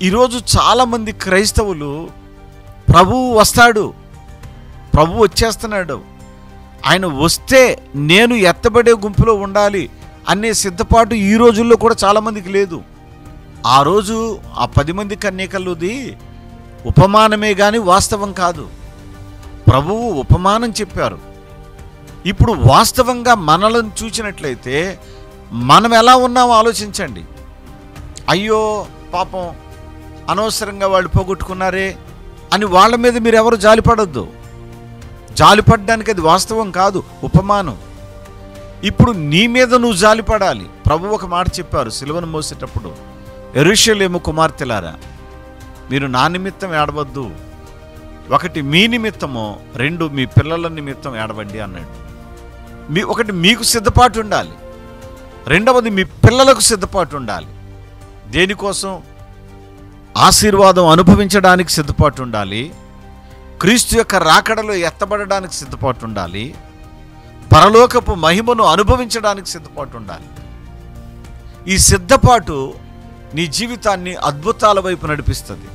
ఈరోజు చాలామంది క్రైస్తవులు ప్రభువు వస్తాడు, ప్రభు వచ్చేస్తున్నాడు, ఆయన వస్తే నేను ఎత్తబడే గుంపులో ఉండాలి అనే సిద్ధపాటు ఈ రోజుల్లో కూడా చాలామందికి లేదు. ఆ రోజు ఆ 10 మంది కన్యకలుది ఉపమానమే కానీ వాస్తవం కాదు. ప్రభువు ఉపమానం చెప్పారు. ఇప్పుడు వాస్తవంగా మనలను చూసినట్లయితే మనం ఎలా ఉన్నామో ఆలోచించండి. అయ్యో పాపం అనవసరంగా వాళ్ళు పోగొట్టుకున్నారే అని వాళ్ళ మీద మీరు ఎవరు జాలిపడొద్దు. జాలిపడడానికి అది వాస్తవం కాదు, ఉపమానం. ఇప్పుడు నీ మీద నువ్వు జాలిపడాలి. ప్రభు ఒక మాట చెప్పారు సిలువను మోసేటప్పుడు, యెరూషలేము కుమార్తెలారా మీరు నా నిమిత్తం ఏడవద్దు, 1 మీ నిమిత్తమో 2 మీ పిల్లల నిమిత్తం ఏడవండి అన్నాడు. ఒకటి మీకు సిద్ధపాటు ఉండాలి, 2వది మీ పిల్లలకు సిద్ధపాటు ఉండాలి. దేనికోసం? ఆశీర్వాదం అనుభవించడానికి సిద్ధపాటు ఉండాలి, క్రీస్తు యొక్క రాకడలో ఎత్తబడడానికి సిద్ధపాటు ఉండాలి, పరలోకపు మహిమను అనుభవించడానికి సిద్ధపాటు ఉండాలి. ఈ సిద్ధపాటు నీ జీవితాన్ని అద్భుతాల వైపు నడిపిస్తుంది.